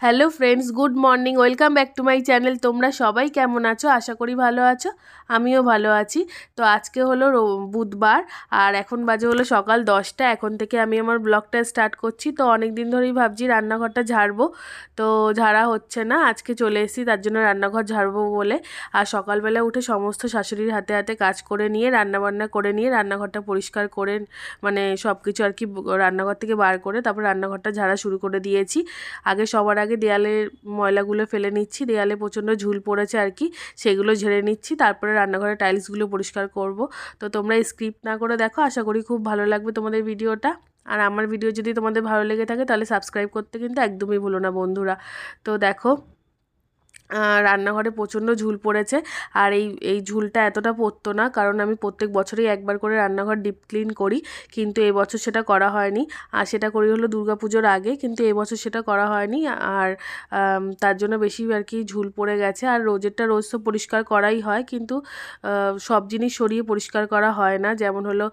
Hello friends, good morning. Welcome back to my channel. তোমরা সবাই কেমন আছো? আশা করি ভালো আছো। আমিও ভালো আছি। তো আজকে হলো বুধবার, আর এখন বাজে হলো সকাল 10টা। এখন থেকে আমি আমার ব্লগটা স্টার্ট করছি। তো অনেক দিন ধরেই ভাবছি রান্নাঘরটা ঝাড়বো, তো ঝাড়া হচ্ছে না। আজকে চলে এসেছি তার জন্য রান্নাঘর ঝাড়বো বলে। আর সকালবেলা উঠে সমস্ত শাশুড়ির হাতে হাতে কাজ করে নিয়ে, রান্নাবান্না করে নিয়ে, রান্নাঘরটা পরিষ্কার করে, মানে সব কিছু আর কি রান্নাঘর থেকে বার করে তারপর রান্নাঘরটা ঝাড়া শুরু করে দিয়েছি। সবার আগে দেয়ালের ময়লাগুলো ফেলে নিচ্ছি। দেয়ালে প্রচণ্ড ঝুল পড়েছে আর কি, সেগুলো ঝেড়ে নিচ্ছি। তারপরে রান্নাঘরের টাইলসগুলো পরিষ্কার করব। তো তোমরা স্কিপ না করে দেখো, আশা করি খুব ভালো লাগবে তোমাদের ভিডিওটা। আর আমার ভিডিও যদি তোমাদের ভালো লেগে থাকে তাহলে সাবস্ক্রাইব করতে কিন্তু একদমই ভুলো না বন্ধুরা। তো দেখো, রান্নাঘরে প্রচণ্ড ঝুল পড়েছে। আর এই ঝুলটা এতটা পড়তো না, কারণ আমি প্রত্যেক বছরই একবার করে রান্নাঘর ডিপ ক্লিন করি, কিন্তু এবছর সেটা করা হয়নি। আর সেটা করি হলো দুর্গাপুজোর আগে, কিন্তু এবছর সেটা করা হয়নি। আর তার জন্য বেশি আর কি ঝুল পড়ে গেছে। আর রোজেরটা রোজ তো পরিষ্কার করাই হয়, কিন্তু সব জিনিস সরিয়ে পরিষ্কার করা হয় না। যেমন হলো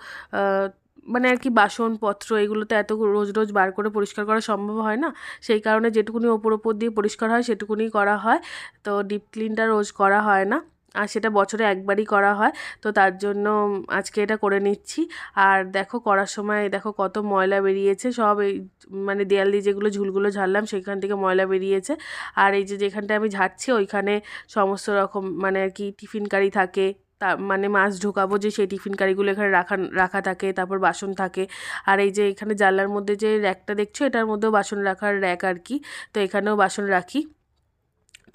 মানে আর কি বাসনপত্র, এগুলো তো এত রোজ রোজ বার করে পরিষ্কার করা সম্ভব হয় না। সেই কারণে যেটুকুনি ওপর দিয়ে পরিষ্কার হয় সেটুকুনি করা হয়। তো ডিপ ক্লিনটা রোজ করা হয় না, আর সেটা বছরে একবারই করা হয়। তো তার জন্য আজকে এটা করে নিচ্ছি। আর দেখো, করার সময় দেখো কত ময়লা বেরিয়েছে। সব এই মানে দেয়াল দিয়ে যেগুলো ঝুলগুলো ঝাড়লাম সেখান থেকে ময়লা বেরিয়েছে। আর এই যে যেখানটা আমি ঝাড়ছি ওইখানে সমস্ত রকম মানে আর কি টিফিন কারি থাকে, তা মানে মাছ ঢোকাবো যে সেই টিফিন কারিগুলো এখানে রাখা রাখা থাকে, তারপর বাসন থাকে। আর এই যে এখানে জানলার মধ্যে যে র্যাকটা দেখছো, এটার মধ্যেও বাসন রাখার র্যাক আর কি। তো এখানেও বাসন রাখি।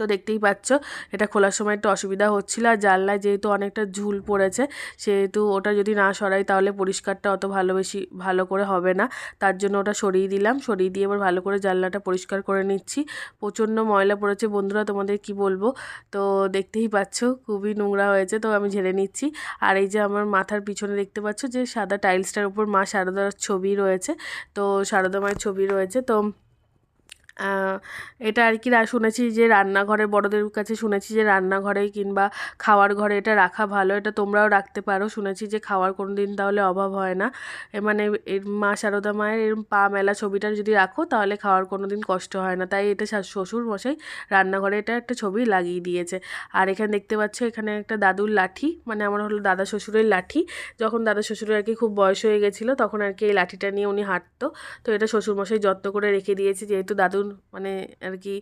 তো দেখতেই পাচ্ছ, এটা খোলার সময় একটু অসুবিধা হচ্ছিল। আর জানলায় যেহেতু অনেকটা ঝুল পড়েছে, সেহেতু ওটা যদি না সরাই তাহলে পরিষ্কারটা অত ভালো করে হবে না। তার জন্য ওটা সরিয়ে দিলাম। সরিয়ে দিয়ে এবার ভালো করে জানলাটা পরিষ্কার করে নিচ্ছি। প্রচণ্ড ময়লা পড়েছে বন্ধুরা, তোমাদের কি বলবো। তো দেখতেই পাচ্ছ খুবই নোংরা হয়েছে, তো আমি ঝেড়ে নিচ্ছি। আর এই যে আমার মাথার পিছনে দেখতে পাচ্ছ যে সাদা টাইলসটার উপর মা শারদার ছবি রয়েছে। তো শারদা মায়ের ছবি রয়েছে। তো এটা আর কি শুনেছি যে রান্নাঘরে, বড়দের কাছে শুনেছি যে রান্নাঘরে কিংবা খাওয়ার ঘরে এটা রাখা ভালো। এটা তোমরাও রাখতে পারো। শুনেছি যে খাওয়ার কোনো দিন তাহলে অভাব হয় না। মানে এর মা শারদা মায়ের এরম পা মেলা ছবিটা যদি রাখো তাহলে খাওয়ার কোনো দিন কষ্ট হয় না। তাই এটা শ্বশুর মশাই রান্নাঘরে এটা একটা ছবি লাগিয়ে দিয়েছে। আর এখানে দেখতে পাচ্ছ, এখানে একটা দাদুর লাঠি, মানে আমার হলো দাদা শ্বশুরের লাঠি। যখন দাদা শ্বশুরের আর কি খুব বয়স হয়ে গেছিলো তখন আর কি এই লাঠিটা নিয়ে উনি হাঁটতো। তো এটা শ্বশুরমশাই যত্ন করে রেখে দিয়েছে, যেহেতু দাদুর মানে আর কি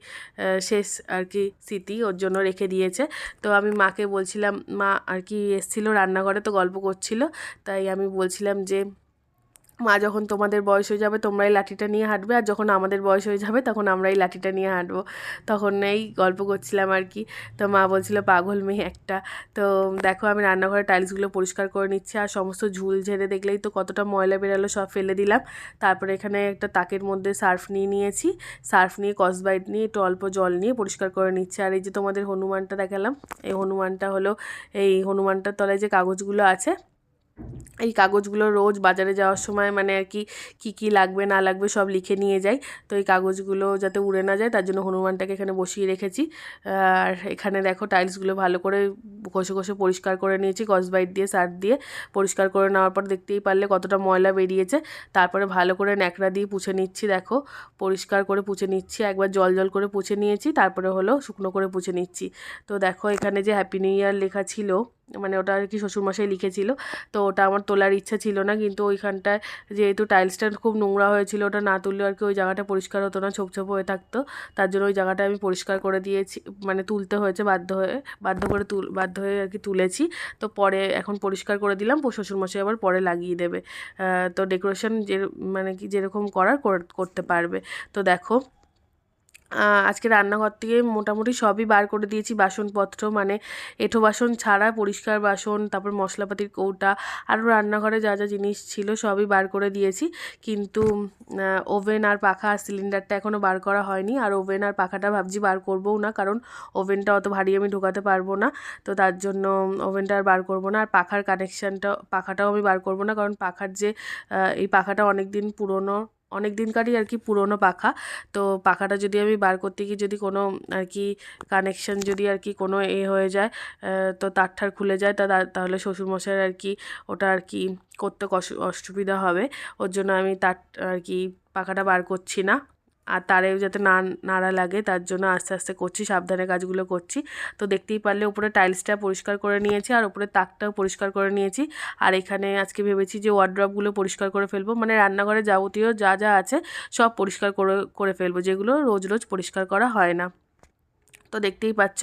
শেষ আর কি স্মৃতি, ওর জন্য রেখে দিয়েছে। তো আমি মাকে বলছিলাম, মা আর কি এসেছিলো রান্নাঘরে, তো গল্প করছিল। তাই আমি বলছিলাম যে মা, যখন তোমাদের বয়স হয়ে যাবে তোমরা এই লাঠিটা নিয়ে হাঁটবে, আর যখন আমাদের বয়স হয়ে যাবে তখন আমরা এই লাঠিটা নিয়ে হাঁটবো। তখন এই গল্প করছিলাম আর কি। তো মা বলছিল পাগল মেয়ে একটা। তো দেখো, আমি রান্নাঘরের টাইলসগুলো পরিষ্কার করে নিচ্ছি। আর সমস্ত ঝুল ঝেড়ে দেখলেই তো কতটা ময়লা বেরালো, সব ফেলে দিলাম। তারপরে এখানে একটা তাকের মধ্যে সার্ফ নিয়ে নিয়েছি। সার্ফ নিয়ে স্কচব্রাইট নিয়ে একটু অল্প জল নিয়ে পরিষ্কার করে নিচ্ছি। আর এই যে তোমাদের হনুমানটা দেখালাম, এই হনুমানটা হলো, এই হনুমানটার তলায় যে কাগজগুলো আছে, এই কাগজগুলো রোজ বাজারে যাওয়ার সময় মানে আর কি কী কী লাগবে না লাগবে সব লিখে নিয়ে যাই। তো এই কাগজগুলো যাতে উড়ে না যায় তার জন্য হনুমানটাকে এখানে বসিয়ে রেখেছি। আর এখানে দেখো টাইলসগুলো ভালো করে ঘষে ঘষে পরিষ্কার করে নিয়েছি, স্কচব্রাইট দিয়ে সার্ফ দিয়ে পরিষ্কার করে নেওয়ার পর দেখতেই পারলে কতটা ময়লা বেরিয়েছে। তারপরে ভালো করে ন্যাকড়া দিয়ে পুছে নিচ্ছি। দেখো, পরিষ্কার করে পুছে নিচ্ছি। একবার জল জল করে পুছে নিয়েছি, তারপরে হলো শুকনো করে পুছে নিচ্ছি। তো দেখো, এখানে যে হ্যাপি নিউ ইয়ার লেখা ছিল, মানে ওটা আর কি শ্বশুরমশাই লিখেছিল। তো ওটা আমার তোলার ইচ্ছা ছিল না, কিন্তু ওইখানটায় যেহেতু টাইলসটা খুব নোংরা হয়েছিল, ওটা না তুললে আর কি ওই জায়গাটা পরিষ্কার হতো না, ছোপ ছোপ হয়ে থাকতো। তার জন্য ওই জায়গাটা আমি পরিষ্কার করে দিয়েছি, মানে তুলতে হয়েছে বাধ্য হয়ে আর কি তুলেছি। তো পরে এখন পরিষ্কার করে দিলাম, শ্বশুরমশাই আবার পরে লাগিয়ে দেবে। তো ডেকোরেশন মানে কি যেরকম করার করতে পারবে। তো দেখো, আজকে রান্নাঘর থেকে মোটামুটি সবই বার করে দিয়েছি বাসনপত্র, মানে এঁঠো বাসন ছাড়া পরিষ্কার বাসন, তারপর মশলাপাতির কৌটা, আরও রান্নাঘরে যা যা জিনিস ছিল সবই বার করে দিয়েছি। কিন্তু ওভেন আর পাখা আর সিলিন্ডারটা এখনও বার করা হয়নি। আর ওভেন আর পাখাটা ভাবছি বার করবও না, কারণ ওভেনটা অত ভারী আমি ঢোকাতে পারবো না। তো তার জন্য ওভেনটা আর বার করবো না। আর পাখাটাও আমি বার করবো না, কারণ এই পাখাটা অনেক দিনকারই আর কি পুরনো পাখা। তো পাখাটা যদি আমি বার করতে গিয়ে যদি কোনো আর কি কানেকশান যদি আর কি কোনো হয়ে যায়, তো তার খুলে যায়, তাহলে শ্বশুরমশাইয়ের আর কি ওটা আর কি করতে অসুবিধা হবে। ওর জন্য আমি আর কি পাখাটা বার করছি না। আর তারেও যাতে না নাড়া লাগে তার জন্য আস্তে আস্তে করছি, সাবধানে কাজগুলো করছি। তো দেখতেই পারলে উপরে টাইলসটা পরিষ্কার করে নিয়েছি আর উপরে তাকটাও পরিষ্কার করে নিয়েছি। আর এখানে আজকে ভেবেছি যে ওয়ার্ড্রপগুলো পরিষ্কার করে ফেলবো, মানে রান্নাঘরে যাবতীয় যা যা আছে সব পরিষ্কার করে ফেলবো, যেগুলো রোজ রোজ পরিষ্কার করা হয় না। তো দেখতেই পাচ্ছ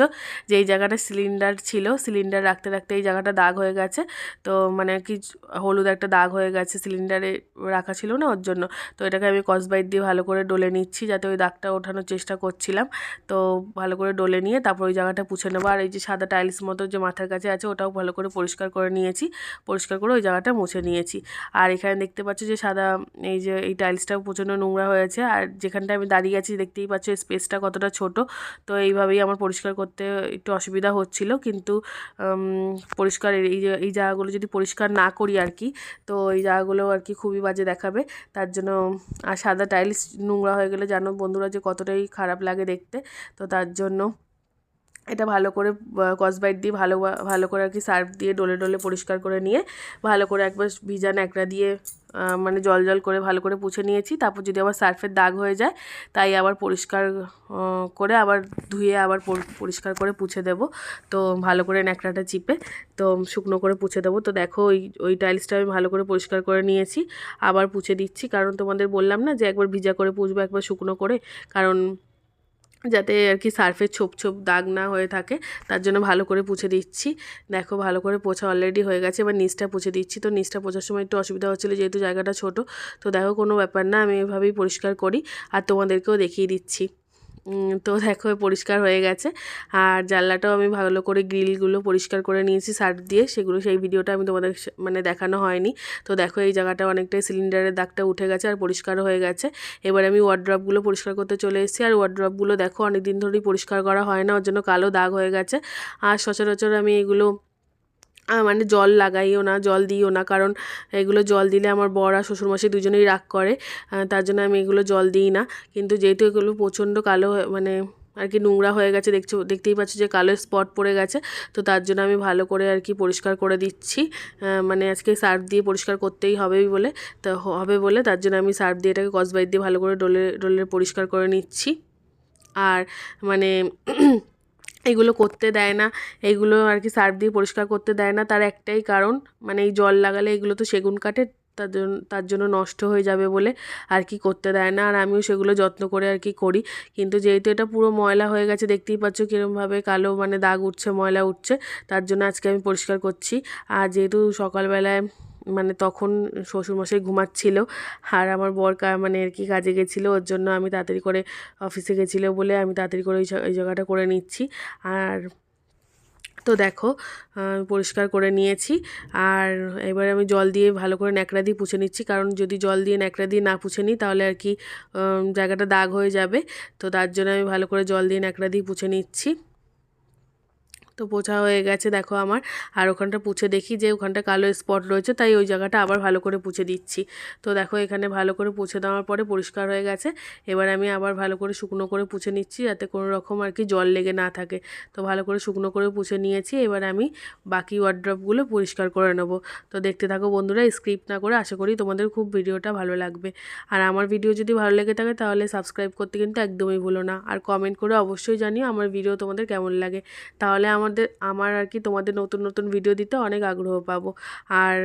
যে এই জায়গাটা সিলিন্ডার ছিল, সিলিন্ডার রাখতে রাখতে এই জায়গাটা দাগ হয়ে গেছে। তো মানে কি হলুদ একটা দাগ হয়ে গেছে, সিলিন্ডারে রাখা ছিল না ওর জন্য। তো এটাকে আমি স্কচব্রাইট দিয়ে ভালো করে ডলে নিচ্ছি, যাতে ওই দাগটা ওঠানোর চেষ্টা করছিলাম। তো ভালো করে ডলে নিয়ে তারপর ওই জায়গাটা পুছে নেবো। আর এই যে সাদা টাইলস মতো যে মাথার কাছে আছে ওটাও ভালো করে পরিষ্কার করে নিয়েছি, পরিষ্কার করে ওই জায়গাটা মুছে নিয়েছি। আর এখানে দেখতে পাচ্ছ যে সাদা এই যে এই টাইলসটাও প্রচণ্ড নোংরা হয়েছে। আর যেখানটা আমি দাঁড়িয়ে আছি দেখতেই পাচ্ছ স্পেসটা কতটা ছোট। তো এইভাবেই আমার পরিষ্কার করতে একটু অসুবিধা হচ্ছিল, কিন্তু পরিষ্কার এই জায়গাগুলো যদি পরিষ্কার না করি আর কি, তো এই জায়গাগুলো আর কি খুবই বাজে দেখাবে। তার জন্য আর সাদা টাইলস নোংরা হয়ে গেলে জানো বন্ধুরা যে কতটাই খারাপ লাগে দেখতে। তো তার জন্য এটা ভালো করে স্কচব্রাইট দিয়ে ভালো করে আর কি সার্ফ দিয়ে ডলে ডলে পরিষ্কার করে নিয়ে ভালো করে একবার ভিজা ন্যাকড়া দিয়ে মানে জল জল করে ভালো করে পুছে নিয়েছি। তারপর যদি আবার সার্ফের দাগ হয়ে যায় তাই আবার পরিষ্কার করে আবার ধুয়ে আবার পরিষ্কার করে পুছে দেব। তো ভালো করে ন্যাকড়াটা চিপে তো শুকনো করে পুছে দেবো। তো দেখো ওই টাইলসটা আমি ভালো করে পরিষ্কার করে নিয়েছি, আবার পুছে দিচ্ছি। কারণ তোমাদের বললাম না যে একবার ভিজা করে পুছবো একবার শুকনো করে, কারণ যাতে আর কি সার্ফের ছোপ ছোপ দাগ না হয়ে থাকে, তার জন্য ভালো করে পুছে দিচ্ছি। দেখো ভালো করে পোছা অলরেডি হয়ে গেছে, এবার নিচটা পুছে দিচ্ছি। তো নিচটা পোছার সময় একটু অসুবিধা হচ্ছিলো যেহেতু জায়গাটা ছোট। তো দেখো কোনো ব্যাপার না, আমি এভাবেই পরিষ্কার করি আর তোমাদেরকেও দেখিয়ে দিচ্ছি। তো দেখো পরিষ্কার হয়ে গেছে। আর জানলাটাও আমি ভালো করে গ্রিলগুলো পরিষ্কার করে নিয়েছি সার্ফ দিয়ে, সেই ভিডিওটা আমি তোমাদের মানে দেখানো হয়নি। তো দেখো এই জায়গাটা অনেকটাই সিলিন্ডারের দাগটা উঠে গেছে আর পরিষ্কারও হয়ে গেছে। এবার আমি ওয়ার্ড্রপগুলো পরিষ্কার করতে চলে এসেছি। আর ওয়ার্ড্রপগুলো দেখো অনেক দিন ধরেই পরিষ্কার করা হয় না, ওর জন্য কালো দাগ হয়ে গেছে। আর সচরাচর আমি এগুলো মানে জল লাগাইও না, জল দিইও না, কারণ এগুলো জল দিলে আমার বর আর শ্বশুরমশাই দুজনেই রাগ করে, তার জন্য আমি এগুলো জল দিই না। কিন্তু যেহেতু এগুলো প্রচণ্ড কালো মানে আর কি নোংরা হয়ে গেছে, দেখতেই পাচ্ছি যে কালো স্পট পড়ে গেছে। তো তার জন্য আমি ভালো করে আর কি পরিষ্কার করে দিচ্ছি, মানে আজকে সার্ফ দিয়ে পরিষ্কার করতেই হবে বলে তার জন্য আমি সার্ফ দিয়ে এটাকে স্কচব্রাইট দিয়ে ভালো করে ডলে ডলে পরিষ্কার করে নিচ্ছি। আর মানে এগুলো করতে দেয় না, এইগুলো আর কি সার্ফ দিয়ে পরিষ্কার করতে দেয় না, তার একটাই কারণ মানে এই জল লাগালে এগুলো তো সেগুন কাঠের, তার জন্য নষ্ট হয়ে যাবে বলে আর কি করতে দেয় না। আর আমিও সেগুলো যত্ন করে আর কি করি, কিন্তু যেহেতু এটা পুরো ময়লা হয়ে গেছে দেখতেই পাচ্ছ কীরকমভাবে কালো মানে দাগ উঠছে, ময়লা উঠছে, তার জন্য আজকে আমি পরিষ্কার করছি। আর যেহেতু সকালবেলায় মানে তখন শ্বশুরমশাই ঘুমাচ্ছিল আর আমার বর মানে আর কি কাজে গেছিলো, ওর জন্য আমি তাড়াতাড়ি করে অফিসে গেছিলো বলে আমি তাড়াতাড়ি করে ওই জায়গাটা করে নিচ্ছি। আর তো দেখো পরিষ্কার করে নিয়েছি। আর এবার আমি জল দিয়ে ভালো করে ন্যাকড়া দিয়ে পুছে নিচ্ছি, কারণ যদি জল দিয়ে ন্যাকড়া দিয়ে না পুছে নিই তাহলে আর কি জায়গাটা দাগ হয়ে যাবে। তো তার জন্য আমি ভালো করে জল দিয়ে ন্যাকড়া দিয়ে পুছে নিচ্ছি। তো পোছা হয়ে গেছে দেখো আমার। আর ওখানটা পুছে দেখি যে ওখানটা কালো স্পট রয়েছে, তাই ওই জায়গাটা আবার ভালো করে পুছে দিচ্ছি। তো দেখো এখানে ভালো করে পুছে দেওয়ার পরে পরিষ্কার হয়ে গেছে। এবার আমি আবার ভালো করে শুকনো করে পুছে নিচ্ছি, যাতে কোনো রকম আর কি জল লেগে না থাকে। তো ভালো করে শুকনো করে পুছে নিয়েছি, এবার আমি বাকি ওয়ার্ড্রপগুলো পরিষ্কার করে নেব। তো দেখতে থাকো বন্ধুরা, স্কিপ না করে। আশা করি তোমাদের খুব ভিডিওটা ভালো লাগবে। আর আমার ভিডিও যদি ভালো লেগে থাকে তাহলে সাবস্ক্রাইব করতে কিন্তু একদমই ভুলো না। আর কমেন্ট করে অবশ্যই জানিও আমার ভিডিও তোমাদের কেমন লাগে, তাহলে আমার আর কি তোমাদের নতুন নতুন ভিডিও দিতে অনেক আগ্রহ পাবো। আর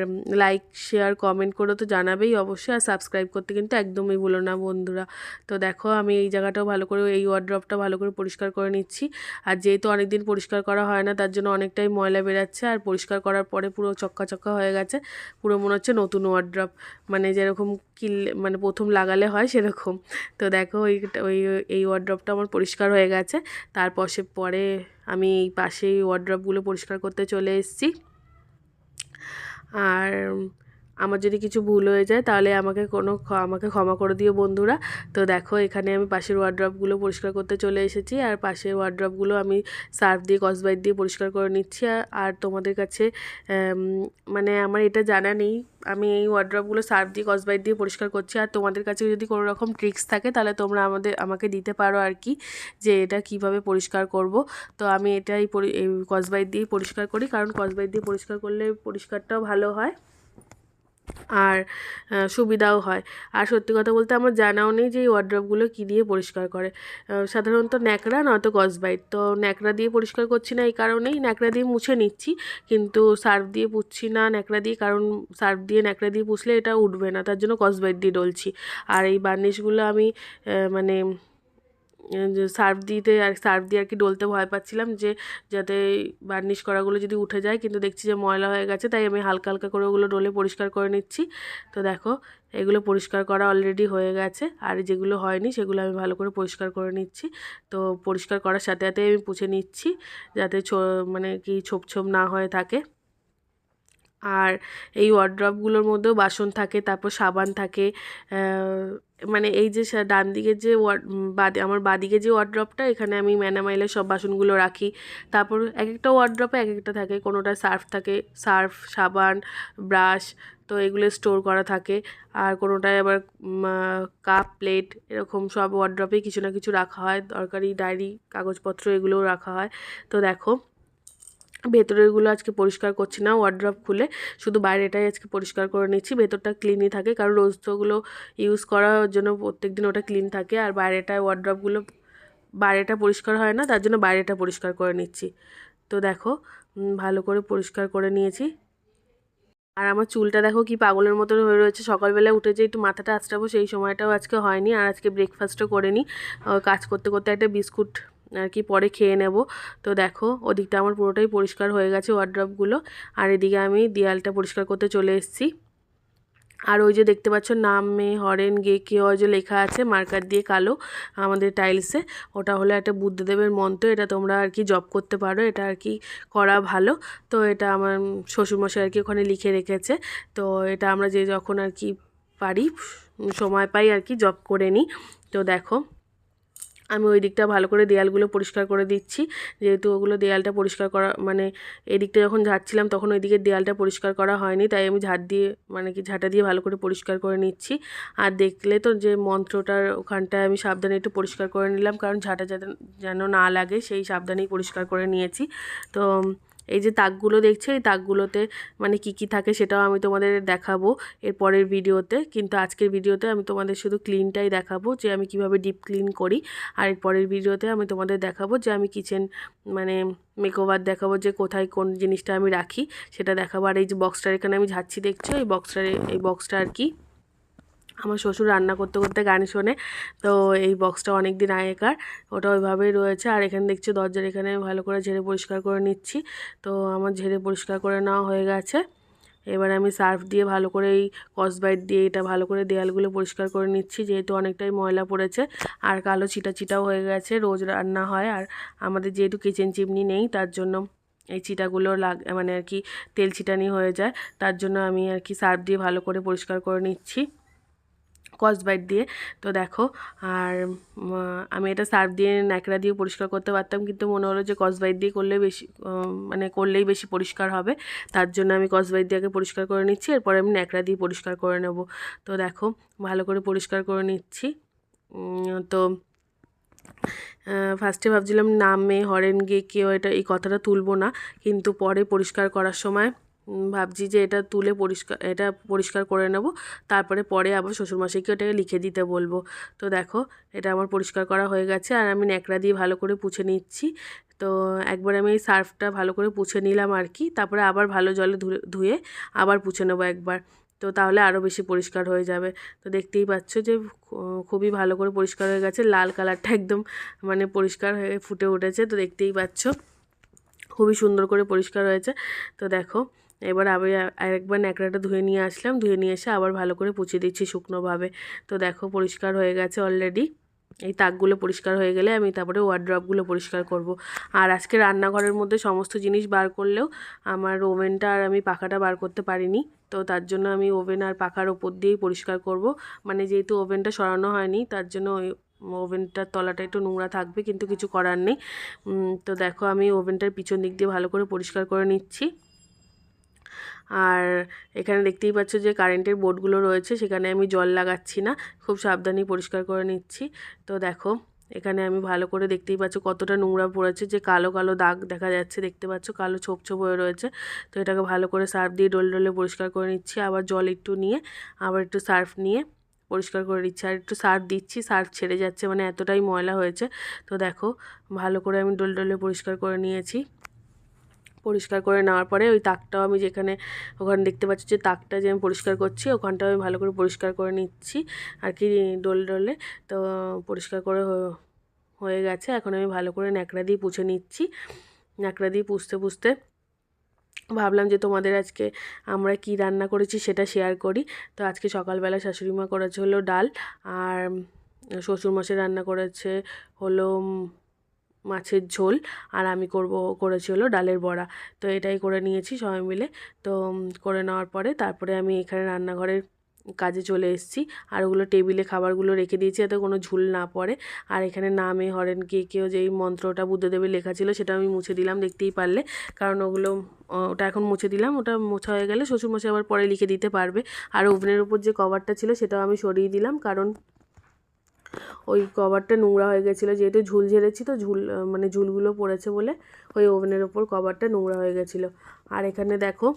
লাইক শেয়ার কমেন্ট করে তো জানাবেই অবশ্যই, আর সাবস্ক্রাইব করতে কিন্তু একদমই ভুলো না বন্ধুরা। তো দেখো আমি এই জায়গাটাও ভালো করে, এই ওয়ার্ড্রপটা ভালো করে পরিষ্কার করে নিচ্ছি। আর যেহেতু অনেকদিন পরিষ্কার করা হয় না তার জন্য অনেকটাই ময়লা বেরাচ্ছে, আর পরিষ্কার করার পরে পুরো চক্কা চক্কা হয়ে গেছে, পুরো মনে হচ্ছে নতুন ওয়ার্ড্রপ, মানে যেরকম মানে প্রথম লাগালে হয় সেরকম। তো দেখো এই ওয়ার্ড্রপটা আমার পরিষ্কার হয়ে গেছে। পরে আমি এই পাশেই ওয়ার্ড্রপগুলো পরিষ্কার করতে চলে এসেছি। আর আমার যদি কিছু ভুল হয়ে যায় তাহলে আমাকে ক্ষমা করে দিও বন্ধুরা। তো দেখো এখানে আমি পাশের ওয়ার্ড্রপগুলো পরিষ্কার করতে চলে এসেছি, আর পাশের ওয়ার্ড্রপগুলো আমি সার্ফ দিয়ে স্কচব্রাইট দিয়ে পরিষ্কার করে নিচ্ছি। আর তোমাদের কাছে মানে আমার এটা জানা নেই, আমি এই ওয়ার্ড্রপগুলো সার্ফ দিয়ে স্কচব্রাইট দিয়ে পরিষ্কার করছি। আর তোমাদের কাছে যদি কোনো রকম ট্রিক্স থাকে তাহলে তোমরা আমাকে দিতে পারো আর কি, যে এটা কিভাবে পরিষ্কার করব। তো আমি এই স্কচব্রাইট দিয়েই পরিষ্কার করি, কারণ স্কচব্রাইট দিয়ে পরিষ্কার করলে পরিষ্কারটাও ভালো হয়। আর সুবিধাও হয়। আর সত্যি কথা বলতে আমার জানাও নেই যে এই ওয়ার্ড্রপগুলো কী দিয়ে পরিষ্কার করে। সাধারণত ন্যাকড়া নয়তো স্কচব্রাইট। তো ন্যাকড়া দিয়ে পরিষ্কার করছি না এই কারণেই, ন্যাকড়া দিয়ে মুছে নিচ্ছি কিন্তু সার্ফ দিয়ে পুছছি না ন্যাকড়া দিয়ে, কারণ সার্ফ দিয়ে ন্যাকড়া দিয়ে পুছলে এটা উঠবে না, তার জন্য স্কচব্রাইট দিয়ে ডলছি। আর এই বার্নিশগুলো আমি মানে যে সার্ফ দিয়ে আর কি ডলতে ভয় পাচ্ছিলাম যে যাতে বার্নিশ করাগুলো যদি উঠে যায়, কিন্তু দেখছি যে ময়লা হয়ে গেছে, তাই আমি হালকা হালকা করে ওগুলো ডলে পরিষ্কার করে নিচ্ছি। তো দেখো এগুলো পরিষ্কার করা অলরেডি হয়ে গেছে, আর যেগুলো হয়নি সেগুলো আমি ভালো করে পরিষ্কার করে নিচ্ছি। তো পরিষ্কার করার সাথে সাথে আমি পুছে নিচ্ছি যাতে মানে কি ছোপ ছোপ না হয়ে থাকে। আর এই ওয়ার্ড্রপগুলোর মধ্যেও বাসন থাকে, তারপর সাবান থাকে। মানে এই যে ডান দিকের যে আমার বাঁদিকে যে ওয়ার্ড্রপটা, এখানে আমি ম্যানামাইলের সব বাসনগুলো রাখি। তারপর এক একটা ওয়ার্ড্রপে এক একটা থাকে, কোনোটা সার্ফ থাকে, সার্ফ, সাবান, ব্রাশ, তো এগুলো স্টোর করা থাকে। আর কোনোটায় আবার কাপ, প্লেট, এরকম সব ওয়ার্ড্রপেই কিছু না কিছু রাখা হয়, দরকারি ডায়েরি, কাগজপত্র এগুলোও রাখা হয়। তো দেখো ভেতরেরগুলো আজকে পরিষ্কার করছি না ওয়ার্ড্রপ খুলে, শুধু বাইরেটাই আজকে পরিষ্কার করে নিচ্ছি। ভেতরটা ক্লিনই থাকে, কারণ রোজ তো ওগুলো ইউজ করার জন্য প্রত্যেক দিন ওটা ক্লিন থাকে। আর বাইরেটায় ওয়ার্ড্রপগুলো বাইরেটা পরিষ্কার হয় না, তার জন্য বাইরেটা পরিষ্কার করে নিচ্ছি। তো দেখো ভালো করে পরিষ্কার করে নিয়েছি। আর আমার চুলটা দেখো কি পাগলের মতন হয়ে রয়েছে। সকালবেলা উঠে যে একটু মাথাটা আঁচড়াবো সেই সময়টাও আজকে হয়নি, আর আজকে ব্রেকফাস্টও করিনি। কাজ করতে করতে একটা বিস্কুট আর কি পরে খেয়ে নেব। তো দেখো ওদিকটা আমার পুরোটাই পরিষ্কার হয়ে গেছে ওয়ার্ড্রপগুলো, আর এদিকে আমি দেয়ালটা পরিষ্কার করতে চলে এসেছি। আর ওই যে দেখতে পাচ্ছ নামে হরেন গে কেও যে লেখা আছে মার্কার দিয়ে কালো আমাদের টাইলসে, ওটা হলো একটা বুদ্ধদেবের মন্ত্র। এটা তোমরা আর কি জপ করতে পারো, এটা আর কি করা ভালো। তো এটা আমার শ্বশুরমশাই আর কি ওখানে লিখে রেখেছে। তো এটা আমরা যে যখন আর কি পারি, সময় পাই আর কি জপ করে নিই। তো দেখো আমি ওই দিকটা ভালো করে দেয়ালগুলো পরিষ্কার করে দিচ্ছি, যেহেতু ওগুলো দেয়ালটা পরিষ্কার করা মানে এদিকটা যখন ঝাড়ছিলাম তখন ওই দিকের দেয়ালটা পরিষ্কার করা হয়নি, তাই আমি ঝাড় দিয়ে মানে কি ঝাঁটা দিয়ে ভালো করে পরিষ্কার করে নিচ্ছি। আর দেখলে তো যে মন্ত্রটার ওখানটায় আমি সাবধানে একটু পরিষ্কার করে নিলাম, কারণ ঝাঁটা যেন না লাগে সেই সাবধানেই পরিষ্কার করে নিয়েছি। তো এই যে তাকগুলো দেখছো, এই তাকগুলোতে মানে কি কি থাকে সেটাও আমি তোমাদের দেখাবো এর পরের ভিডিওতে, কিন্তু আজকের ভিডিওতে আমি তোমাদের শুধু ক্লিনটাই দেখাবো যে আমি কিভাবে ডিপ ক্লিন করি। আর এর পরের ভিডিওতে আমি তোমাদের দেখাবো যে আমি কিচেন মানে মেকওভার দেখাবো, যে কোথায় কোন জিনিসটা আমি রাখি সেটা দেখাবো। আর এই যে বক্সটার এখানে আমি ঝাড়ছি দেখছো, এই বক্সটা আর কি আমার শ্বশুর রান্না করতে করতে গান শোনে। তো এই বক্সটা অনেক দিন আগেকার, ওটা ওইভাবেই রয়েছে। আর এখানে দেখছি দরজার এখানে ভালো করে ঝেড়ে পরিষ্কার করে নিচ্ছি। তো আমার ঝেড়ে পরিষ্কার করে নেওয়া হয়ে গেছে। এবার আমি সার্ফ দিয়ে ভালো করে এই স্কচব্রাইট দিয়ে এটা ভালো করে দেয়ালগুলো পরিষ্কার করে নিচ্ছি, যেহেতু অনেকটাই ময়লা পড়েছে আর কালো ছিটা ছিটাও হয়ে গেছে। রোজ রান্না হয়, আর আমাদের যেহেতু কিচেন চিমনি নেই তার জন্য এই চিটাগুলো মানে আর কি তেল ছিটানি হয়ে যায়, তার জন্য আমি আর কি সার্ফ দিয়ে ভালো করে পরিষ্কার করে নিচ্ছি স্কচব্রাইট দিয়ে। তো দেখো আর আমি এটা সার্ফ দিয়ে ন্যাকড়া দিয়ে পরিষ্কার করতে পারতাম, কিন্তু মনে হলো যে স্কচব্রাইট দিয়ে করলে বেশি মানে করলেই বেশি পরিষ্কার হবে, তার জন্য আমি স্কচব্রাইট দিয়ে আগে পরিষ্কার করে নিচ্ছি, এরপরে আমি ন্যাকড়া দিয়ে পরিষ্কার করে নেব। তো দেখো ভালো করে পরিষ্কার করে নিচ্ছি। তো ফার্স্টে ভাবছিলাম নামে হরেন গে কেউ এটা এই কথাটা তুলবো না, কিন্তু পরে পরিষ্কার করার সময় ভাবছি যে এটা পরিষ্কার করে নেব, তারপরে পরে আবার শ্বশুরমশাইকে ওটাকে লিখে দিতে বলবো। তো দেখো এটা আমার পরিষ্কার করা হয়ে গেছে, আর আমি ন্যাকড়া দিয়ে ভালো করে পুছে নিচ্ছি। তো একবার আমি এই সার্ফটা ভালো করে পুছে নিলাম আর কি, তারপরে আবার ভালো জলে ধুয়ে আবার পুছে নেবো একবার, তো তাহলে আরও বেশি পরিষ্কার হয়ে যাবে। তো দেখতেই পাচ্ছ যে খুবই ভালো করে পরিষ্কার হয়ে গেছে, লাল কালারটা একদম মানে পরিষ্কার হয়ে ফুটে উঠেছে। তো দেখতেই পাচ্ছ খুবই সুন্দর করে পরিষ্কার হয়েছে। তো দেখো এবার আমি আরেকবার ন্যাকড়াটা ধুয়ে নিয়ে আসলাম, ধুয়ে নিয়ে এসে আবার ভালো করে পুছে দিচ্ছি শুকনোভাবে। তো দেখো পরিষ্কার হয়ে গেছে অলরেডি। এই তাকগুলো পরিষ্কার হয়ে গেলে আমি তারপরে ওয়ার্ড্রপগুলো পরিষ্কার করব। আর আজকে রান্নাঘরের মধ্যে সমস্ত জিনিস বার করলেও আমার ওভেনটা আর আমি পাখাটা বার করতে পারিনি, তো তার জন্য আমি ওভেন আর পাখার ওপর দিয়েই পরিষ্কার করব। মানে যেহেতু ওভেনটা সরানো হয়নি তার জন্য ওই ওভেনটার তলাটা একটু নোংরা থাকবে, কিন্তু কিছু করার নেই। তো দেখো আমি ওভেনটার পিছন দিক দিয়ে ভালো করে পরিষ্কার করে নিচ্ছি। আর এখানে দেখতেই পাচ্ছ যে কারেন্টের বোর্ডগুলো রয়েছে, সেখানে আমি জল লাগাচ্ছি না, খুব সাবধানেই পরিষ্কার করে নিচ্ছি। তো দেখো এখানে আমি ভালো করে দেখতেই পাচ্ছ কতটা নোংরা পড়েছে, যে কালো কালো দাগ দেখা যাচ্ছে, দেখতে পাচ্ছ কালো ছোপ ছোপ হয়ে রয়েছে। তো এটাকে ভালো করে সার্ফ দিয়ে ডলে ডলে পরিষ্কার করে নিচ্ছি। আবার জল একটু নিয়ে আবার একটু সার্ফ নিয়ে পরিষ্কার করে নিচ্ছি। আর একটু সার্ফ দিচ্ছি, সার্ফ ছেড়ে যাচ্ছে, মানে এতটাই ময়লা হয়েছে। তো দেখো ভালো করে আমি ডলে ডলে পরিষ্কার করে নিয়েছি। পরিষ্কার করে নেওয়ার পরে ওই তাকটাও আমি যেখানে ওখানে দেখতে পাচ্ছি যে তাকটা যে আমি পরিষ্কার করছি, ওখানটাও আমি ভালো করে পরিষ্কার করে নিচ্ছি আর কি ডলে ডলে। তো পরিষ্কার করে হয়ে গেছে। এখন আমি ভালো করে ন্যাকড়া দিয়ে পুছে নিচ্ছি। ন্যাকড়া দিয়ে পুছতে পুছতে ভাবলাম যে তোমাদের আজকে আমরা কি রান্না করেছি সেটা শেয়ার করি। তো আজকে সকালবেলা শাশুড়ি মা করেছে হলো ডাল, আর শ্বশুরমশাই রান্না করেছে হলো মাছের ঝোল, আর আমি করেছি হলো ডালের বড়া। তো এটাই করে নিয়েছি সবাই মিলে। তো করে নেওয়ার পরে তারপরে আমি এখানে রান্নাঘরের কাজে চলে এসেছি। আর ওগুলো টেবিলে খাবারগুলো রেখে দিয়েছি যাতে কোনো ঝুল না পড়ে। আর এখানে নামে হরেন কে কেউ যেই মন্ত্রটা বুদ্ধদেবের লেখা ছিল সেটা আমি মুছে দিলাম, দেখতেই পারলে। কারণ ওগুলো ওটা এখন মুছে দিলাম, ওটা মোছা হয়ে গেলে শ্বশুরমশাই আবার পরে লিখে দিতে পারবে। আর ওভেনের উপর যে কভারটা ছিল সেটাও আমি সরিয়ে দিলাম, কারণ ওই কভারটা নোংরা হয়ে গেছিলো, যেহেতু ঝুল ঝেড়েছি তো মানে ঝুলগুলো পড়েছে বলে ওই ওভেনের ওপর কভারটা নোংরা হয়ে গেছিলো। আর এখানে দেখো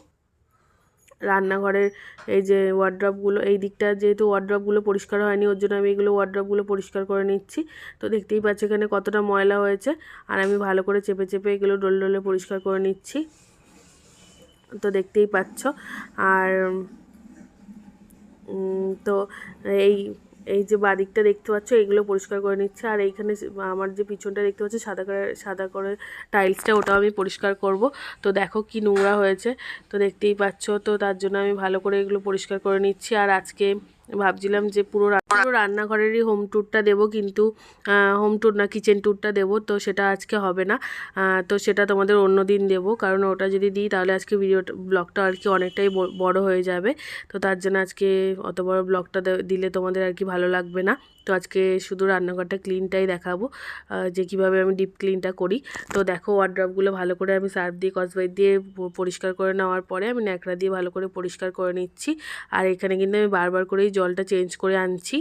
রান্নাঘরের এই যে ওয়ার্ড্রপগুলো, এই দিকটা যেহেতু ওয়ার্ড্রপগুলো পরিষ্কার হয়নি, ওর জন্য আমি এগুলো ওয়ার্ড্রপগুলো পরিষ্কার করে নিচ্ছি। তো দেখতেই পাচ্ছি এখানে কতটা ময়লা হয়েছে, আর আমি ভালো করে চেপে চেপে এগুলো ডলে ডলে পরিষ্কার করে নিচ্ছি। তো দেখতেই পাচ্ছ। আর তো এই এই যে বাদিকটা দেখতে পাচ্ছ এগুলো পরিষ্কার করে নিচ্ছে। আর এইখানে আমার যে পিছনটা দেখতে পাচ্ছ সাদা করে টাইলসটা, ওটাও আমি পরিষ্কার করব। তো দেখো কি নোংরা হয়েছে, তো দেখতেই পাচ্ছ। তো তার জন্য আমি ভালো করে এগুলো পরিষ্কার করে নিচ্ছি। আর আজকে ভাবছিলাম যে পুরো রান্নাঘরেরই হোম ট্যুরটা দেবো, কিন্তু হোম ট্যুর না, কিচেন ট্যুরটা দেবো। তো সেটা আজকে হবে না, তো সেটা তোমাদের অন্য দিন দেবো। কারণ ওটা যদি দিই তাহলে আজকে ব্লগটা আর কি অনেকটাই বড় হয়ে যাবে। তো তার জন্য আজকে অত বড় ব্লগটা দিলে তোমাদের আর কি ভালো লাগবে না। তো আজকে শুধু রান্নাঘরটা ক্লিনটাই দেখাবো, যে কীভাবে আমি ডিপ ক্লিনটা করি। তো দেখো ওয়ার্ড্রপগুলো ভালো করে আমি সার্ফ দিয়ে কসবাইট দিয়ে পরিষ্কার করে নেওয়ার পরে আমি ন্যাকড়া দিয়ে ভালো করে পরিষ্কার করে নিচ্ছি। আর এখানে কিন্তু আমি বারবার করেই জলটা চেঞ্জ করে আনছি,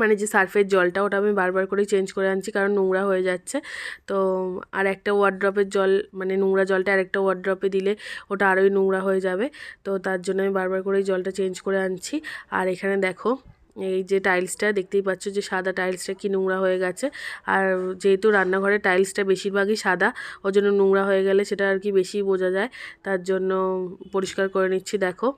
মানে যে সার্ফের জলটা ওটা আমি বারবার করেই চেঞ্জ করে আনছি, কারণ নোংরা হয়ে যাচ্ছে। তো আর একটা ওয়ার্ড্রপের জল, মানে নোংরা জলটা আরেকটা ওয়ার্ড্রপে দিলে ওটা আরোই নোংরা হয়ে যাবে। তো তার জন্য আমি বারবার করেই জলটা চেঞ্জ করে আনছি। আর এখানে দেখো এই যে টাইলসটা দেখতেই পাচ্ছ যে সাদা টাইলসটা কি নোংরা হয়ে গেছে। আর যেহেতু রান্নাঘরের টাইলসটা বেশিরভাগই সাদা, ওই জন্য নোংরা হয়ে গেলে সেটা আর কি বেশি বোঝা যায়। তার জন্য পরিষ্কার করে নিচ্ছি। দেখো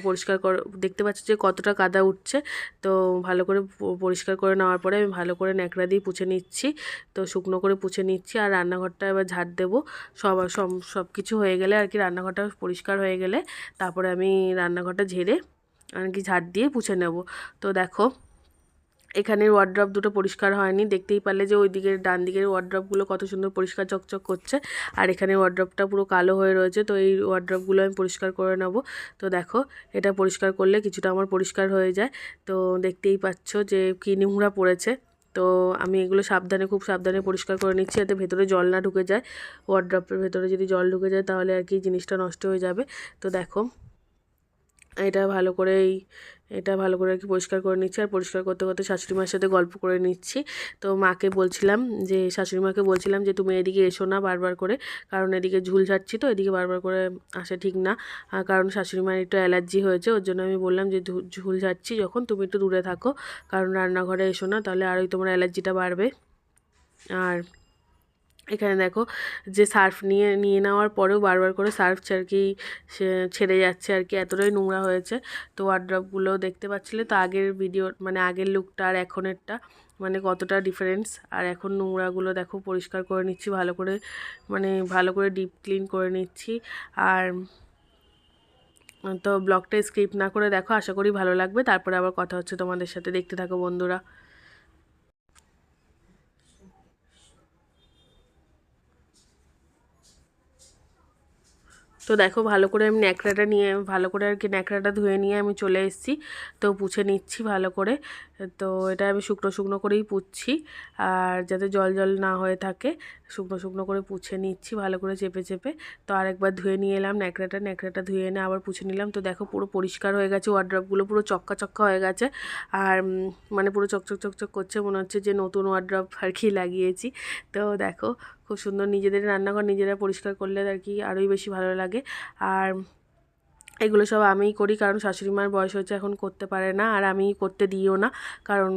পরিষ্কার দেখতে পাচ্ছ যে কতটা কাদা উঠছে। তো ভালো করে পরিষ্কার করে নেওয়ার পরে আমি ভালো করে ন্যাকড়া দিয়ে পুছে নিচ্ছি। তো শুকনো করে পুছে নিচ্ছি। আর রান্নাঘরটা এবার ঝাড় দেবো। সব কিছু হয়ে গেলে আর কি, রান্নাঘরটা পরিষ্কার হয়ে গেলে তারপরে আমি রান্নাঘরটা ঝেড়ে আর কি ঝাড় দিয়ে পুছে নেব। তো দেখো এখানের ওয়ার্ড্রপ দুটো পরিষ্কার হয়নি, দেখতেই পারলে যে ওই দিকের ডান দিকের ওয়ার্ড্রপগুলো কত সুন্দর পরিষ্কার চকচক করছে, আর এখানে ওয়ার্ড্রপটা পুরো কালো হয়ে রয়েছে। তো এই ওয়ার্ড্রপগুলো আমি পরিষ্কার করে নেব। তো দেখো এটা পরিষ্কার করলে কিছুটা আমার পরিষ্কার হয়ে যায়। তো দেখতেই পাচ্ছ যে কি নোংরা পড়েছে। তো আমি এগুলো খুব সাবধানে পরিষ্কার করে নিচ্ছি, যাতে ভেতরে জল না ঢুকে যায়। ওয়ার্ড্রপের ভেতরে যদি জল ঢুকে যায় তাহলে আর কি জিনিসটা নষ্ট হয়ে যাবে। তো দেখো এটা ভালো করে আর কি পরিষ্কার করে নিচ্ছি। আর পরিষ্কার করতে করতে শাশুড়ি মার সাথে গল্প করে নিচ্ছি। তো শাশুড়ি মাকে বলছিলাম যে তুমি এদিকে এসো না বারবার করে, কারণ এদিকে ঝুল ঝাড়ছি, তো এদিকে বারবার করে আসা ঠিক না। কারণ শাশুড়ি মার একটু অ্যালার্জি হয়েছে, ওর জন্য আমি বললাম যে ঝুল ঝাড়ছি যখন তুমি একটু দূরে থাকো, কারণ রান্নাঘরে এসো না, তাহলে আরোই তোমার অ্যালার্জিটা বাড়বে। আর এখানে দেখো যে সার্ফ নিয়ে নেওয়ার পরেও বারবার করে সার্ফ আর কি ছেড়ে যাচ্ছে আর কি, এতটাই নোংরা হয়েছে। তো ওয়ার্ড্রপগুলো দেখতে পাচ্ছিলে তো আগের ভিডিও, মানে আগের লুকটা আর এখনেরটা মানে কতটা ডিফারেন্স। আর এখন নোংরাগুলো দেখো পরিষ্কার করে নিচ্ছি ভালো করে, মানে ভালো করে ডিপ ক্লিন করে নিচ্ছি। আর তো ব্লগটা স্কিপ না করে দেখো, আশা করি ভালো লাগবে। তারপরে আবার কথা হচ্ছে তোমাদের সাথে, দেখতে থাকো বন্ধুরা। তো দেখো ভালো করে আমি ন্যাকড়াটা নিয়ে ভালো করে আর কি ন্যাকড়াটা ধুয়ে নিয়ে আমি চলে এসেছি। তো পুছে নিচ্ছি ভালো করে। তো এটা আমি শুকনো শুকনো করেই পুছছি, আর যাতে জল জল না হয়ে থাকে শুকনো শুকনো করে পুছে নিচ্ছি ভালো করে চেপে চেপে। তো আরেকবার ধুয়ে নিয়ে এলাম ন্যাকড়াটা ধুয়ে এনে আবার পুছে নিলাম। তো দেখো পুরো পরিষ্কার হয়ে গেছে, ওয়ার্ড্রপগুলো পুরো চক্কা চক্কা হয়ে গেছে। আর মানে পুরো চকচক চকচক করছে, মনে হচ্ছে যে নতুন ওয়ার্ড্রপ আর কি লাগিয়েছি। তো দেখো খুব সুন্দর, নিজেদের রান্নাঘর নিজেরা পরিষ্কার করলে আর কি আরোই বেশি ভালো লাগে। আর এগুলো সব আমিই করি, কারণ শাশুড়ি মার বয়স হয়েছে, এখন করতে পারে না, আর আমি করতে দিইও না, কারণ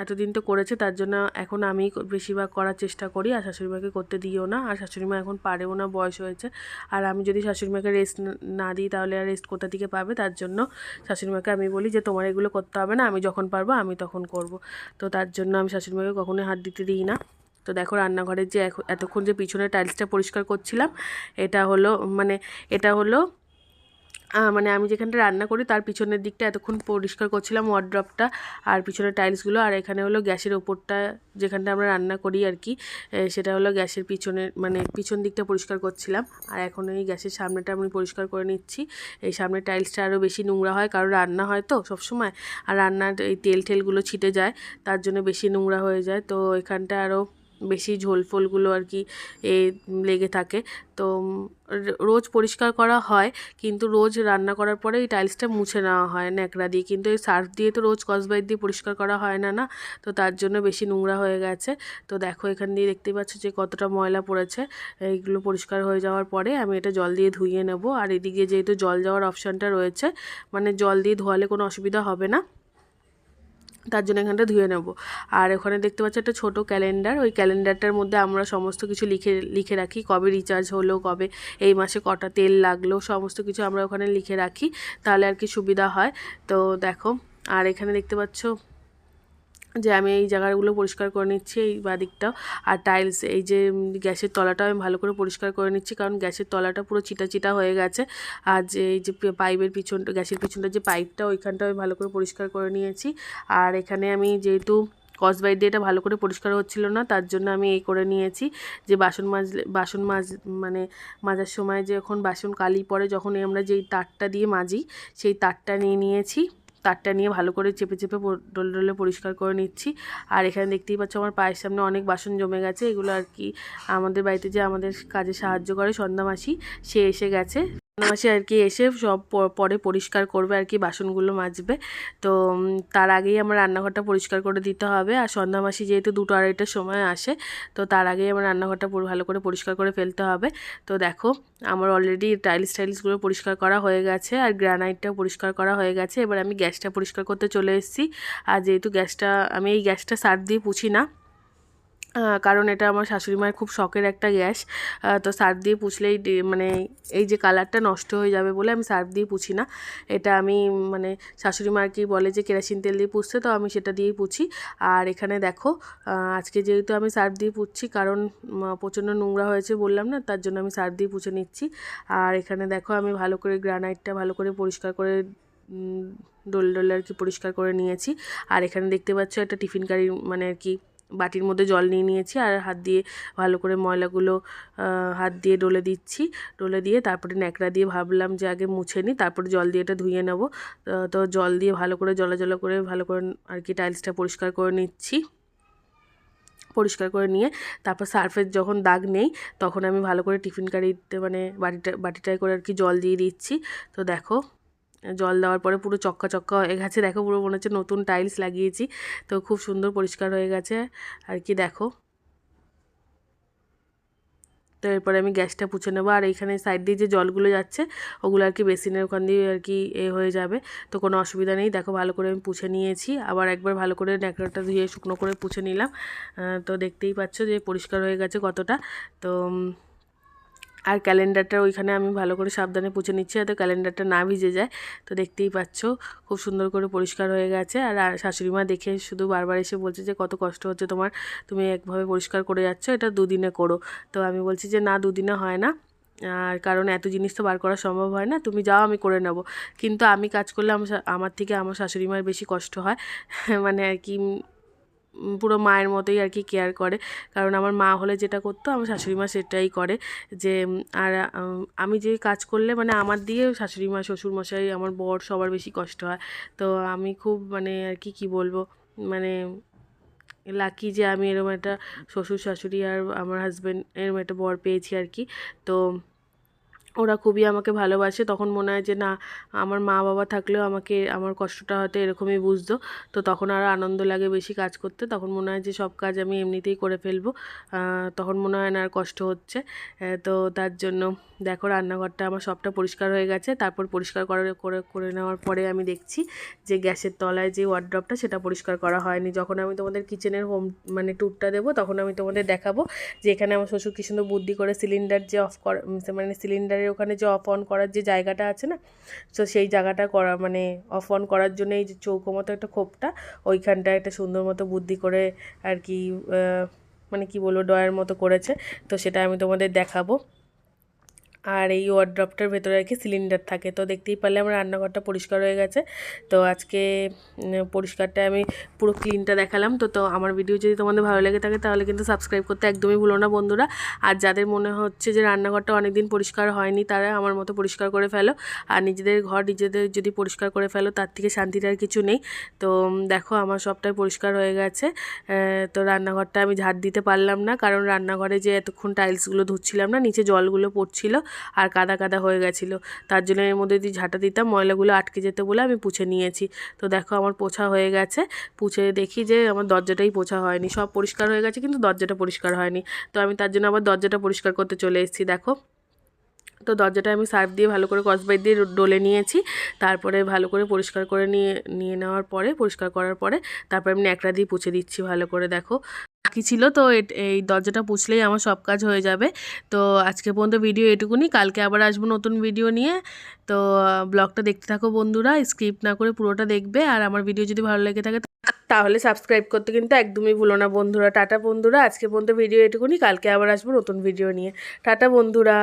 এতদিন তো করেছে, তার জন্য এখন আমি বেশিরভাগ করার চেষ্টা করি, আর শাশুড়ি মাকে করতে দিইও না। আর শাশুড়ি মা এখন পারেও না, বয়স হয়েছে। আর আমি যদি শাশুড়ি মাকে রেস্ট না দিই তাহলে আর রেস্ট কোথা থেকে পাবে, তার জন্য শাশুড়ি মাকে আমি বলি যে তোমার এগুলো করতে হবে না, আমি যখন পারবো আমি তখন করব। তো তার জন্য আমি শাশুড়ি মাকে কখনোই হাত দিতে দিই না। তো দেখো রান্নাঘরের যে এতক্ষণ যে পিছনের টাইলসটা পরিষ্কার করছিলাম, এটা হলো মানে এটা হলো মানে আমি যেখানটা রান্না করি তার পিছনের দিকটা এতক্ষণ পরিষ্কার করছিলাম, ওয়ার্ড্রপটা আর পিছনের টাইলসগুলো। আর এখানে হলো গ্যাসের ওপরটা, যেখানটা আমরা রান্না করি আর কি, সেটা হলো গ্যাসের পিছনের মানে পিছন দিকটা পরিষ্কার করছিলাম। আর এখন এই গ্যাসের সামনেটা আমি পরিষ্কার করে নিচ্ছি। এই সামনের টাইলসটা আরও বেশি নোংরা হয়, কারণ রান্না হয় তো সবসময়, আর রান্নার এই তেল টেলগুলো ছিটে যায়, তার জন্য বেশি নোংরা হয়ে যায়। তো এখানটা আরও বেশি ঝোল ফোলগুলো আর কি লেগে থাকে। তো রোজ পরিষ্কার করা হয়, কিন্তু রোজ রান্না করার পরে এই টাইলসটা মুছে নেওয়া হয় ন্যাকড়া দিয়ে, কিন্তু এই সার্ফ দিয়ে তো রোজ স্কচব্রাইট দিয়ে পরিষ্কার করা হয় না, তো তার জন্য বেশি নোংরা হয়ে গেছে। তো দেখো এখান দিয়ে দেখতেই পাচ্ছ যে কতটা ময়লা পড়েছে। এইগুলো পরিষ্কার হয়ে যাওয়ার পরে আমি এটা জল দিয়ে ধুইয়ে নেব। আর এদিকে যেহেতু জল যাওয়ার অপশানটা রয়েছে, মানে জল দিয়ে ধোয়ালে কোনো অসুবিধা হবে না, তার জন্য এখানটা ধুয়ে নেব। আর ওখানে দেখতে পাচ্ছি একটা ছোট ক্যালেন্ডার, ওই ক্যালেন্ডারটার মধ্যে আমরা সমস্ত কিছু লিখে রাখি, কবে রিচার্জ হলো, কবে এই মাসে কটা তেল লাগলো, সমস্ত কিছু আমরা ওখানে লিখে রাখি, তাহলে আর কি সুবিধা হয়। তো দেখো, আর এখানে দেখতে পাচ্ছ যে আমি এই জায়গাগুলো পরিষ্কার করে নিচ্ছি, এই বাদিকটাও। আর টাইলস, এই যে গ্যাসের তলাটাও আমি ভালো করে পরিষ্কার করে নিচ্ছি, কারণ গ্যাসের তলাটা পুরো চিটা চিটা হয়ে গেছে। আর যে এই যে পাইপের পিছনটা, গ্যাসের পিছনটা যে পাইপটা, ওইখানটা আমি ভালো করে পরিষ্কার করে নিয়েছি। আর এখানে আমি যেহেতু স্কচব্রাইট দিয়ে এটা ভালো করে পরিষ্কার হচ্ছিল না, তার জন্য আমি এই করে নিয়েছি যে বাসন মানে মাজার সময় যখন বাসন কালি পড়ে, যখন আমরা যেই তারটা দিয়ে মাজি, সেই তারটা নিয়েছি, তারটা নিয়ে ভালো করে চেপে চেপে ডলে ডলে পরিষ্কার করে নিচ্ছি। আর এখানে দেখতেই পাচ্ছ আমার পায়ের সামনে অনেক বাসন জমে গেছে, এগুলো আর কি আমাদের বাড়িতে যে আমাদের কাজে সাহায্য করে সন্ধ্যা মাসি, সে এসে গেছে। মাসে আর কি এসে সব পরে পরিষ্কার করবে আর কি, বাসনগুলো মাজবে। তো তার আগেই আমার রান্নাঘরটা পরিষ্কার করে দিতে হবে। আর সন্ধ্যা মাসি যেহেতু 2-2:30টার সময় আসে, তো তার আগেই আমার রান্নাঘরটা ভালো করে পরিষ্কার করে ফেলতে হবে। তো দেখো আমার অলরেডি টাইলসগুলো পরিষ্কার করা হয়ে গেছে, আর গ্রানাইটটাও পরিষ্কার করা হয়ে গেছে। এবার আমি গ্যাসটা পরিষ্কার করতে চলে এসেছি। আর যেহেতু আমি এই গ্যাসটা সার্ফ দিয়ে পুছি না, কারণ এটা আমার শাশুড়ি মায়ের খুব শখের একটা গ্যাস। তো সার্ফ দিয়ে পুছলেই মানে এই যে কালারটা নষ্ট হয়ে যাবে বলে আমি সার্ফ দিয়ে পুছি না। এটা আমি মানে শাশুড়ি মা আর কি বলে যে কেরোসিন তেল দিয়ে পুছতে, তো আমি সেটা দিয়েই পুছি। আর এখানে দেখো আজকে যেহেতু আমি সার্ফ দিয়ে পুছছি, কারণ প্রচণ্ড নোংরা হয়েছে বললাম না, তার জন্য আমি সার্ফ দিয়ে পুছে নিচ্ছি। আর এখানে দেখো আমি ভালো করে গ্রানাইটটা ভালো করে পরিষ্কার করে ডলে আর কি পরিষ্কার করে নিয়েছি। আর এখানে দেখতে পাচ্ছ একটা টিফিন কারি মানে আর কি বাটির মধ্যে জল নিয়ে নিয়েছি, আর হাত দিয়ে ভালো করে ময়লাগুলো হাত দিয়ে ডলে দিচ্ছি। ডলে দিয়ে তারপরে ন্যাকড়া দিয়ে ভাবলাম যে আগে মুছে নিই, তারপরে জল দিয়ে এটা ধুয়ে নেব। তো জল দিয়ে ভালো করে জলা করে ভালো করে আর কি টাইলসটা পরিষ্কার করে নিচ্ছি। পরিষ্কার করে নিয়ে তারপর সার্ফের যখন দাগ নেই, তখন আমি ভালো করে টিফিন কারিতে মানে বাটিটায় করে আর কি জল দিয়ে দিচ্ছি। তো দেখো জল দেওয়ার পরে পুরো চক্কা চক্কা হয়ে গেছে, দেখো পুরো মনে হচ্ছে নতুন টাইলস লাগিয়েছি। তো খুব সুন্দর পরিষ্কার হয়ে গেছে আর কি, দেখো। তো এরপরে আমি গ্যাসটা পুছে নেবো। আর এইখানে সাইড দিয়ে যে জলগুলো যাচ্ছে, ওগুলো আর কি বেসিনের ওখান দিয়ে আর কি হয়ে যাবে, তো কোনো অসুবিধা নেই। দেখো ভালো করে আমি পুছে নিয়েছি, আবার একবার ভালো করে ন্যাকড়াটা ধুয়ে শুকনো করে পুছে নিলাম। তো দেখতেই পাচ্ছ যে পরিষ্কার হয়ে গেছে কতটা। তো আর ক্যালেন্ডারটা ওইখানে আমি ভালো করে সাবধানে পুছে নিচ্ছি, যাতে ক্যালেন্ডারটা না ভিজে যায়। তো দেখতেই পাচ্ছ খুব সুন্দর করে পরিষ্কার হয়ে গেছে। আর শাশুড়ি মা দেখে শুধু বারবার এসে বলছে যে কত কষ্ট হচ্ছে তোমার, তুমি একভাবে পরিষ্কার করে যাচ্ছ, এটা 2 দিনে করো। তো আমি বলছি যে না, 2 দিনে হয় না, আর কারণ এত জিনিস তো বার করা সম্ভব হয় না, তুমি যাও আমি করে নেব। কিন্তু আমি কাজ করলে আমার থেকে আমার শাশুড়ি মায়ের বেশি কষ্ট হয় মানে আর কি, পুরো মায়ের মতোই আর কি কেয়ার করে। কারণ আমার মা হলে যেটা করতো আমার শাশুড়ি মা সেটাই করে। যে আর আমি যে কাজ করলে মানে আমার দিয়ে শাশুড়ি মা, শ্বশুরমশাই, আমার বর সবার বেশি কষ্ট হয়। তো আমি খুব মানে আর কি কী বলবো, মানে লাকি যে আমি এরকম একটা শ্বশুর শাশুড়ি আর আমার হাজব্যান্ড এরকম একটা বর পেয়েছি আর কি। তো ওরা খুবই আমাকে ভালোবাসে। তখন মনে হয় যে না, আমার মা বাবা থাকলেও আমাকে আমার কষ্টটা হয়তো এরকমই বুঝতো। তো তখন আরও আনন্দ লাগে বেশি কাজ করতে। তখন মনে হয় যে সব কাজ আমি এমনিতেই করে ফেলবো। তখন মনে হয় না আর কষ্ট হচ্ছে। তো তার জন্য দেখো রান্নাঘরটা আমার সবটা পরিষ্কার হয়ে গেছে। তারপর পরিষ্কার করে নেওয়ার পরে আমি দেখছি যে গ্যাসের তলায় যে ওয়ার্ড্রপটা সেটা পরিষ্কার করা হয়নি। যখন আমি তোমাদের কিচেনের মানে ট্যুরটা দেবো তখন আমি তোমাদের দেখাবো যে এখানে আমার শ্বশুর কী সুন্দর বুদ্ধি করে সিলিন্ডার যে অফ করা, মানে সিলিন্ডারের ওখানে যে অফ অন করার যে জায়গাটা আছে না, তো সেই জায়গাটা করা মানে অফ অন করার জন্য এই যে চৌকো মতো একটা খোপটা, ওইখানটায় একটা সুন্দর মতো বুদ্ধি করে আর কি মানে কি বলবো ডয়ের মতো করেছে। তো সেটা আমি তোমাদের দেখাবো। আর এই ওয়ার্ড্রপটার ভেতরে আর কি সিলিন্ডার থাকে। তো দেখতেই পারলে আমার রান্নাঘরটা পরিষ্কার হয়ে গেছে। তো আজকে পরিষ্কারটা আমি পুরো ক্লিনটা দেখালাম। তো আমার ভিডিও যদি তোমাদের ভালো লেগে থাকে তাহলে কিন্তু সাবস্ক্রাইব করতে একদমই ভুলো না বন্ধুরা। আর যাদের মনে হচ্ছে যে রান্নাঘরটা অনেক দিন পরিষ্কার হয়নি তারা আমার মতো পরিষ্কার করে ফেলো। আর নিজেদের ঘর নিজেদের যদি পরিষ্কার করে ফেলো তার থেকে শান্তির আর কিছু নেই। তো দেখো আমার সবটাই পরিষ্কার হয়ে গেছে। তো রান্নাঘরটা আমি ঝাড় দিতে পারলাম না, কারণ রান্নাঘরে যে এতক্ষণ টাইলসগুলো ধুচ্ছিলাম না, নিচে জলগুলো পড়ছিল আর কাদা কাদা হয়ে গেছিলো। তার জন্য এর মধ্যে দিয়ে ঝাঁটা দিতাম, ময়লাগুলো আটকে যেতে বলে আমি পুছে নিয়েছি। তো দেখো আমার পোছা হয়ে গেছে। পুছে দেখি যে আমার দরজাটাই পোছা হয়নি। সব পরিষ্কার হয়ে গেছে কিন্তু দরজাটা পরিষ্কার হয়নি। তো আমি তার জন্য আবার দরজাটা পরিষ্কার করতে চলে এসেছি। দেখো তো দরজাটা আমি সার্ফ দিয়ে ভালো করে স্কচব্রাইট দিয়ে ডলে নিয়েছি। তারপরে ভালো করে পরিষ্কার করে নিয়ে নেওয়ার পরে, পরিষ্কার করার পরে তারপরে আমি ন্যাকড়া দিয়ে পুছে দিচ্ছি ভালো করে। দেখো বাকি ছিল তো এই দরজাটা পুছলেই আমার সব কাজ হয়ে যাবে। তো আজকে পর্যন্ত ভিডিও এটুকুনি, কালকে আবার আসবো নতুন ভিডিও নিয়ে। তো ব্লগটা দেখতে থাকো বন্ধুরা, স্কিপ না করে পুরোটা দেখবে। আর আমার ভিডিও যদি ভালো লেগে থাকে তাহলে সাবস্ক্রাইব করতে কিন্তু একদমই ভুলো না বন্ধুরা। টাটা বন্ধুরা, আজকে পর্যন্ত ভিডিও এটুকুনি, কালকে আবার আসবো নতুন ভিডিও নিয়ে। টাটা বন্ধুরা।